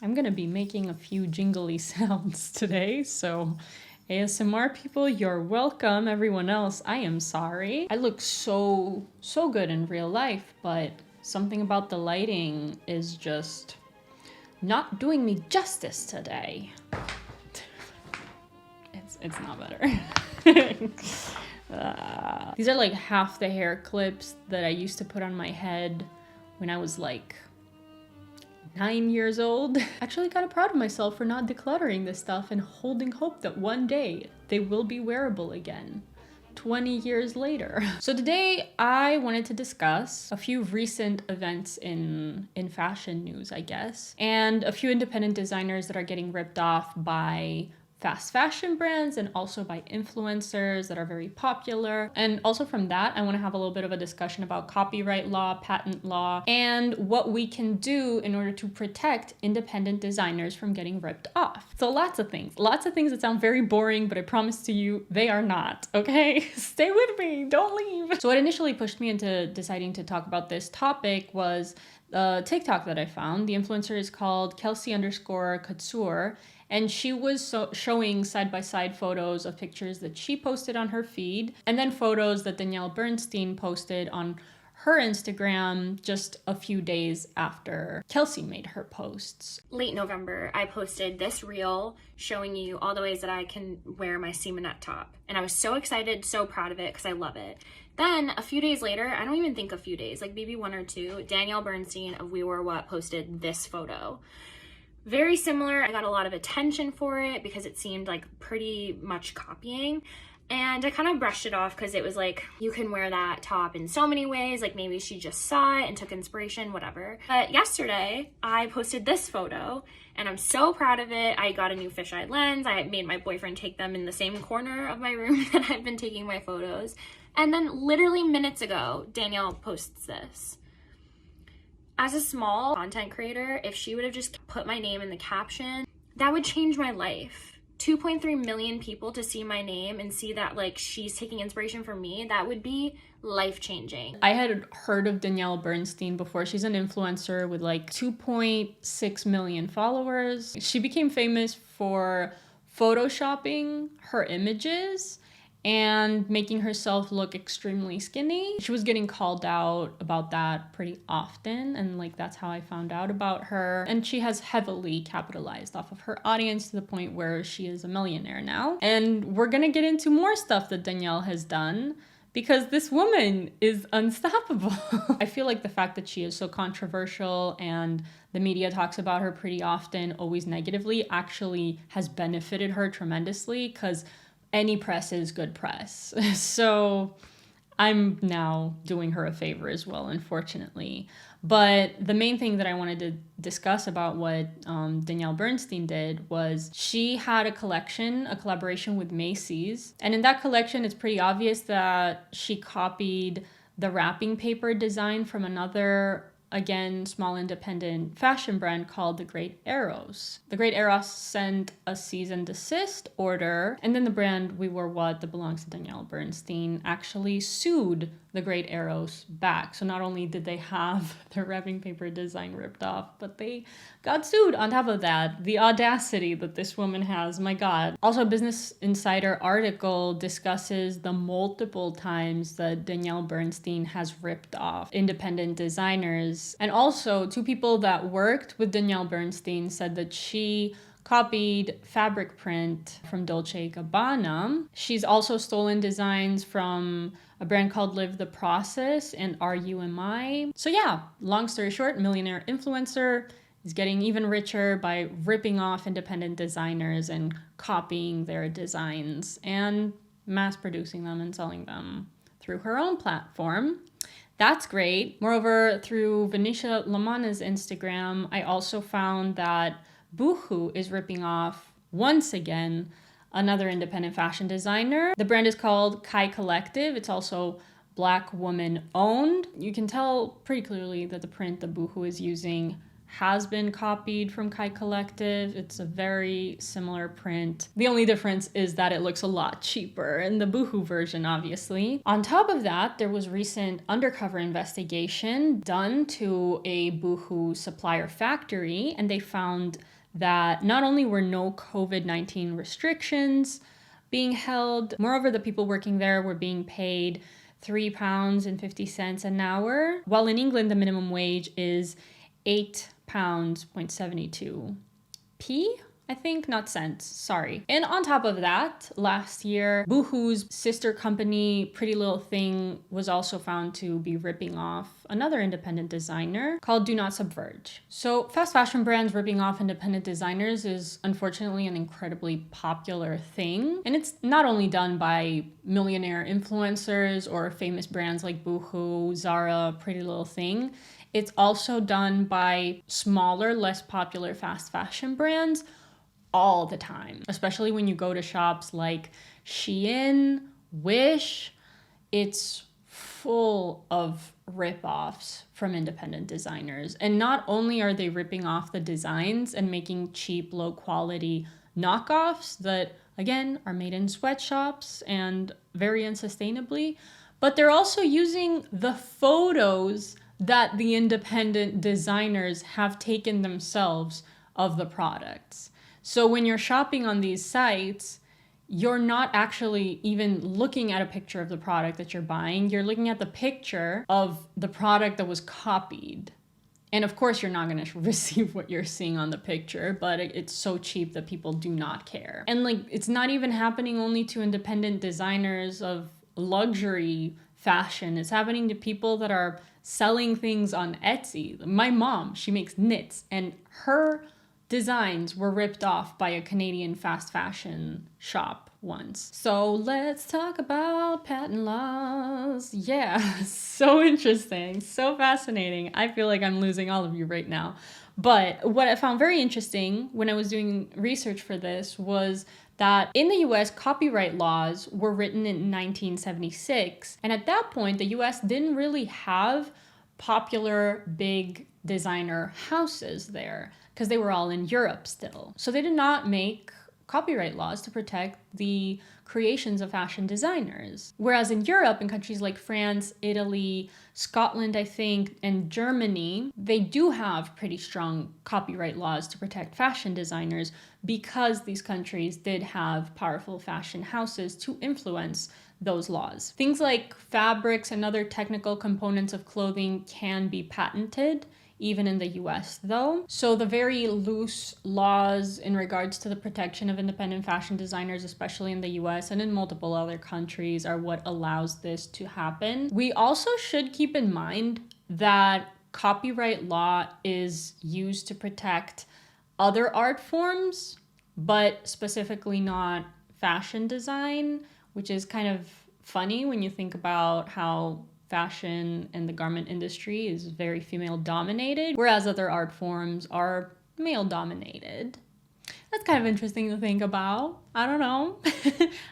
I'm gonna be making a few jingly sounds today, so ASMR people, you're welcome. Everyone else, I am sorry. I look so good in real life, but something about the lighting is just not doing me justice today. It's not better. These are like half the hair clips that I used to put on my head when I was like 9 years old. Actually kind of proud of myself for not decluttering this stuff and holding hope that one day they will be wearable again. 20 years later. So today I wanted to discuss a few recent events in fashion news, I guess, and a few independent designers that are getting ripped off by fast fashion brands and also by influencers that are very popular. And also from that, I want to have a little bit of a discussion about copyright law, patent law, and what we can do in order to protect independent designers from getting ripped off. So lots of things that sound very boring, but I promise to you, they are not, okay? Stay with me, don't leave. So what initially pushed me into deciding to talk about this topic was a TikTok that I found. The influencer is called Kelsey_Couture, and she was showing side-by-side photos of pictures that she posted on her feed, and then photos that Danielle Bernstein posted on her Instagram just a few days after Kelsey made her posts. Late November, I posted this reel showing you all the ways that I can wear my seamanette top. And I was so excited, so proud of it because I love it. Then a few days later, I don't even think a few days, like maybe one or two, Danielle Bernstein of We Were What posted this photo. Very similar. I got a lot of attention for it because it seemed like pretty much copying. And I kind of brushed it off because it was like, you can wear that top in so many ways. Like maybe she just saw it and took inspiration, whatever. But yesterday, I posted this photo and I'm so proud of it. I got a new fisheye lens. I made my boyfriend take them in the same corner of my room that I've been taking my photos. And then literally minutes ago, Danielle posts this. As a small content creator, if she would have just put my name in the caption, that would change my life. 2.3 million people to see my name and see that like she's taking inspiration from me, that would be life-changing. I had heard of Danielle Bernstein before. She's an influencer with like 2.6 million followers. She became famous for photoshopping her images and making herself look extremely skinny. She was getting called out about that pretty often, and like that's how I found out about her. And she has heavily capitalized off of her audience to the point where she is a millionaire now. And we're gonna get into more stuff that Danielle has done because this woman is unstoppable. I feel like the fact that she is so controversial and the media talks about her pretty often, always negatively, actually has benefited her tremendously because any press is good press. So I'm now doing her a favor as well, unfortunately. But the main thing that I wanted to discuss about what Danielle Bernstein did was she had a collaboration with Macy's. And in that collection, it's pretty obvious that she copied the wrapping paper design from another, again, small independent fashion brand called The Great Arrows. The Great Arrows sent a cease and desist order, and then the brand We Were What that belongs to Danielle Bernstein actually sued The Great Arrows back. So not only did they have their wrapping paper design ripped off, but they got sued on top of that. The audacity that this woman has, my God. Also, a Business Insider article discusses the multiple times that Danielle Bernstein has ripped off independent designers. And also, two people that worked with Danielle Bernstein said that she copied fabric print from Dolce & Gabbana. She's also stolen designs from a brand called Live the Process and RUMI. So yeah, long story short, millionaire influencer is getting even richer by ripping off independent designers and copying their designs and mass producing them and selling them through her own platform. That's great. Moreover, through Venetia Lamana's Instagram, I also found that Boohoo is ripping off, once again, another independent fashion designer. The brand is called Kai Collective. It's also Black woman owned. You can tell pretty clearly that the print that Boohoo is using has been copied from Kai Collective. It's a very similar print. The only difference is that it looks a lot cheaper in the Boohoo version, obviously. On top of that, there was recent undercover investigation done to a Boohoo supplier factory, and they found that not only were no COVID-19 restrictions being held, moreover, the people working there were being paid £3.50 an hour, while in England the minimum wage is £8.72. I think, not cents, sorry. And on top of that, last year, Boohoo's sister company, Pretty Little Thing, was also found to be ripping off another independent designer called Do Not Subverge. So fast fashion brands ripping off independent designers is unfortunately an incredibly popular thing. And it's not only done by millionaire influencers or famous brands like Boohoo, Zara, Pretty Little Thing. It's also done by smaller, less popular fast fashion brands all the time, especially when you go to shops like Shein, Wish. It's full of ripoffs from independent designers. And not only are they ripping off the designs and making cheap, low quality knockoffs that, again, are made in sweatshops and very unsustainably, but they're also using the photos that the independent designers have taken themselves of the products. So when you're shopping on these sites, you're not actually even looking at a picture of the product that you're buying. You're looking at the picture of the product that was copied. And of course, you're not going to receive what you're seeing on the picture, but it's so cheap that people do not care. And like, it's not even happening only to independent designers of luxury fashion. It's happening to people that are selling things on Etsy. My mom, she makes knits, and her designs were ripped off by a Canadian fast fashion shop once. So let's talk about patent laws. Yeah, so interesting, so fascinating. I feel like I'm losing all of you right now. But what I found very interesting when I was doing research for this was that in the US, copyright laws were written in 1976. And at that point, the US didn't really have popular big designer houses there because they were all in Europe still. So they did not make copyright laws to protect the creations of fashion designers. Whereas in Europe, in countries like France, Italy, Scotland, I think, and Germany, they do have pretty strong copyright laws to protect fashion designers because these countries did have powerful fashion houses to influence those laws. Things like fabrics and other technical components of clothing can be patented, even in the US though. So the very loose laws in regards to the protection of independent fashion designers, especially in the US and in multiple other countries, are what allows this to happen. We also should keep in mind that copyright law is used to protect other art forms, but specifically not fashion design, which is kind of funny when you think about how fashion and the garment industry is very female dominated, whereas other art forms are male dominated. That's kind of interesting to think about. I don't know.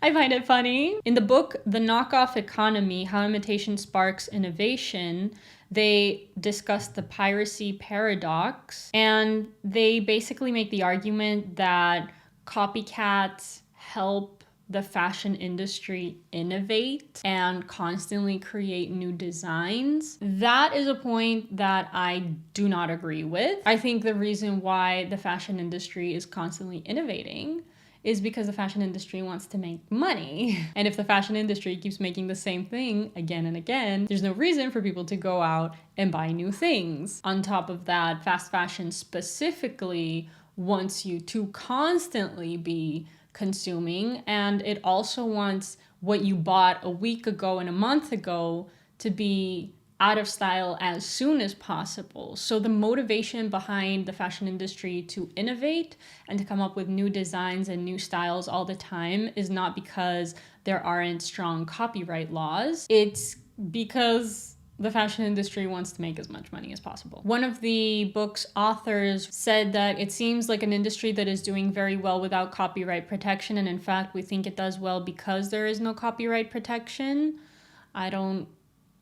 I find it funny. In the book, The Knockoff Economy, How Imitation Sparks Innovation, they discuss the piracy paradox, and they basically make the argument that copycats help the fashion industry innovate and constantly create new designs. That is a point that I do not agree with. I think the reason why the fashion industry is constantly innovating is because the fashion industry wants to make money. And if the fashion industry keeps making the same thing again and again, there's no reason for people to go out and buy new things. On top of that, fast fashion specifically wants you to constantly be consuming, and it also wants what you bought a week ago and a month ago to be out of style as soon as possible. So the motivation behind the fashion industry to innovate and to come up with new designs and new styles all the time is not because there aren't strong copyright laws. It's because the fashion industry wants to make as much money as possible. One of the book's authors said that it seems like an industry that is doing very well without copyright protection, and in fact, we think it does well because there is no copyright protection. I don't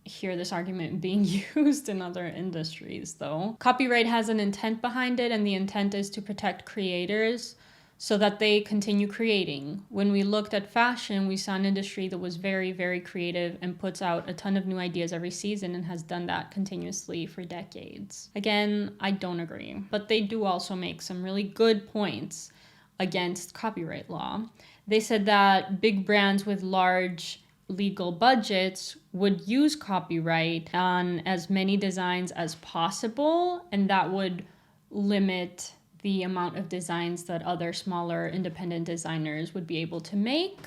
hear this argument being used in other industries, though. Copyright has an intent behind it, and the intent is to protect creators so that they continue creating. When we looked at fashion, we saw an industry that was very, very creative and puts out a ton of new ideas every season and has done that continuously for decades. Again, I don't agree, but they do also make some really good points against copyright law. They said that big brands with large legal budgets would use copyright on as many designs as possible, and that would limit the amount of designs that other smaller independent designers would be able to make,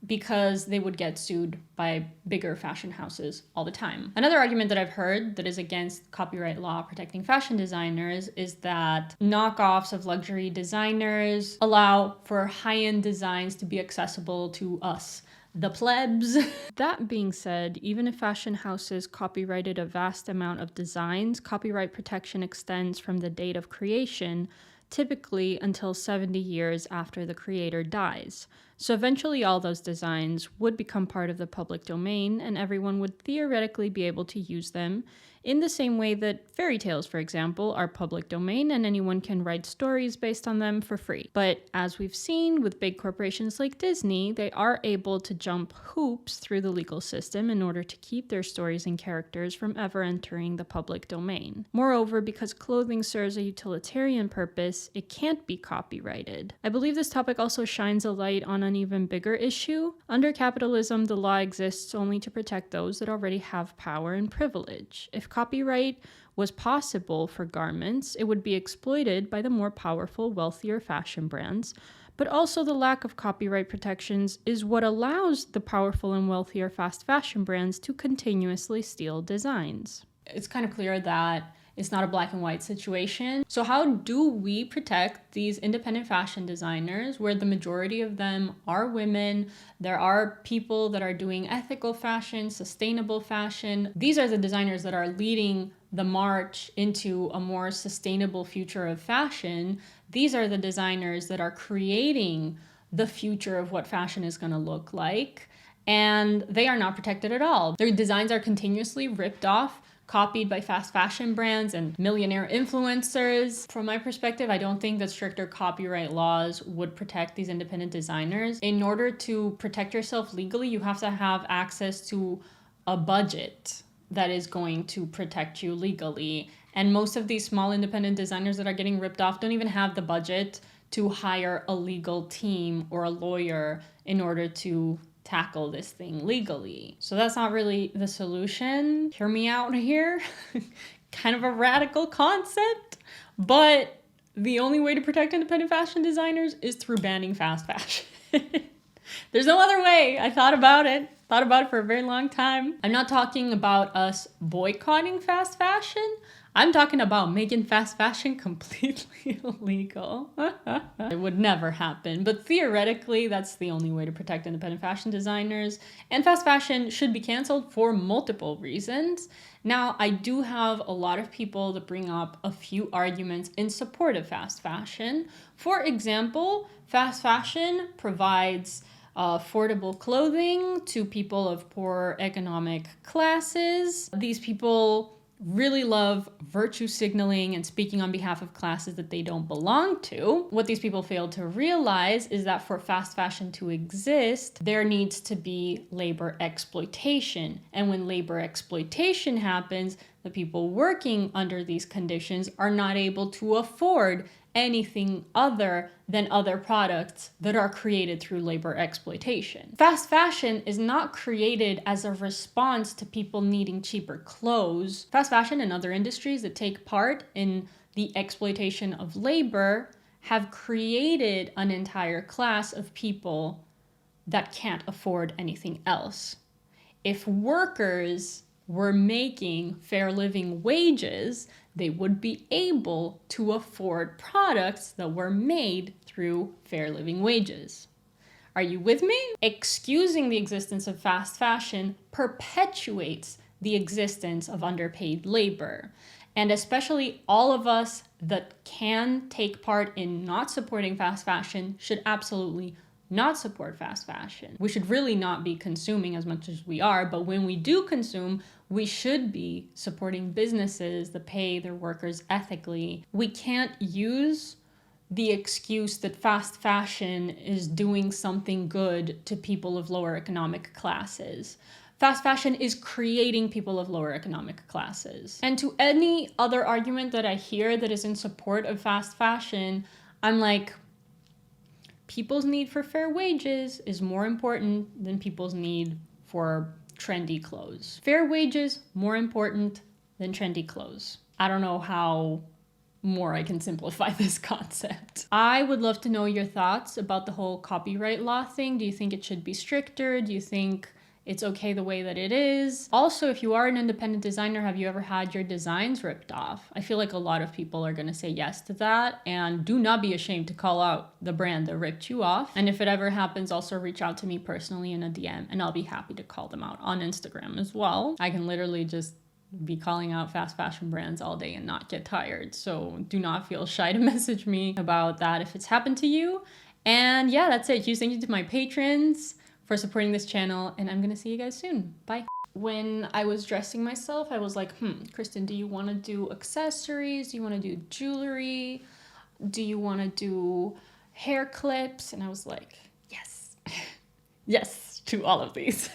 because they would get sued by bigger fashion houses all the time. Another argument that I've heard that is against copyright law protecting fashion designers is that knockoffs of luxury designers allow for high-end designs to be accessible to us, the plebs. That being said, even if fashion houses copyrighted a vast amount of designs, copyright protection extends from the date of creation, typically until 70 years after the creator dies. So eventually all those designs would become part of the public domain, and everyone would theoretically be able to use them in the same way that fairy tales, for example, are public domain and anyone can write stories based on them for free. But as we've seen with big corporations like Disney, they are able to jump hoops through the legal system in order to keep their stories and characters from ever entering the public domain. Moreover, because clothing serves a utilitarian purpose, it can't be copyrighted. I believe this topic also shines a light on an even bigger issue. Under capitalism, the law exists only to protect those that already have power and privilege. If copyright was possible for garments, it would be exploited by the more powerful, wealthier fashion brands. But also the lack of copyright protections is what allows the powerful and wealthier fast fashion brands to continuously steal designs. It's kind of clear that it's not a black and white situation. So how do we protect these independent fashion designers, where the majority of them are women? There are people that are doing ethical fashion, sustainable fashion. These are the designers that are leading the march into a more sustainable future of fashion. These are the designers that are creating the future of what fashion is going to look like. And they are not protected at all. Their designs are continuously ripped off, copied by fast fashion brands and millionaire influencers. From my perspective, I don't think that stricter copyright laws would protect these independent designers. In order to protect yourself legally, you have to have access to a budget that is going to protect you legally. And most of these small independent designers that are getting ripped off don't even have the budget to hire a legal team or a lawyer in order to tackle this thing legally. So that's not really the solution. Hear me out here. Kind of a radical concept, but the only way to protect independent fashion designers is through banning fast fashion. There's no other way. I thought about it for a very long time. I'm not talking about us boycotting fast fashion. I'm talking about making fast fashion completely illegal. It would never happen, but theoretically, that's the only way to protect independent fashion designers. And fast fashion should be canceled for multiple reasons. Now, I do have a lot of people that bring up a few arguments in support of fast fashion. For example, fast fashion provides affordable clothing to people of poor economic classes. These people really love virtue signaling and speaking on behalf of classes that they don't belong to. What these people fail to realize is that for fast fashion to exist, there needs to be labor exploitation. And when labor exploitation happens, the people working under these conditions are not able to afford anything other than other products that are created through labor exploitation. Fast fashion is not created as a response to people needing cheaper clothes. Fast fashion and other industries that take part in the exploitation of labor have created an entire class of people that can't afford anything else. If workers were making fair living wages, they would be able to afford products that were made through fair living wages. Are you with me? Excusing the existence of fast fashion perpetuates the existence of underpaid labor. And especially all of us that can take part in not supporting fast fashion should absolutely not support fast fashion. We should really not be consuming as much as we are, but when we do consume, we should be supporting businesses that pay their workers ethically. We can't use the excuse that fast fashion is doing something good to people of lower economic classes. Fast fashion is creating people of lower economic classes. And to any other argument that I hear that is in support of fast fashion, I'm like, people's need for fair wages is more important than people's need for trendy clothes. Fair wages, more important than trendy clothes. I don't know how more I can simplify this concept. I would love to know your thoughts about the whole copyright law thing. Do you think it should be stricter? Do you think it's okay the way that it is? Also, if you are an independent designer, have you ever had your designs ripped off? I feel like a lot of people are gonna say yes to that, and do not be ashamed to call out the brand that ripped you off. And if it ever happens, also reach out to me personally in a DM, and I'll be happy to call them out on Instagram as well. I can literally just be calling out fast fashion brands all day and not get tired. So do not feel shy to message me about that if it's happened to you. And yeah, that's it. Huge thank you to my patrons for supporting this channel, and I'm gonna see you guys soon. Bye. When I was dressing myself, I was like, Kristen, do you wanna do accessories? Do you wanna do jewelry? Do you wanna do hair clips? And I was like, yes. Yes to all of these.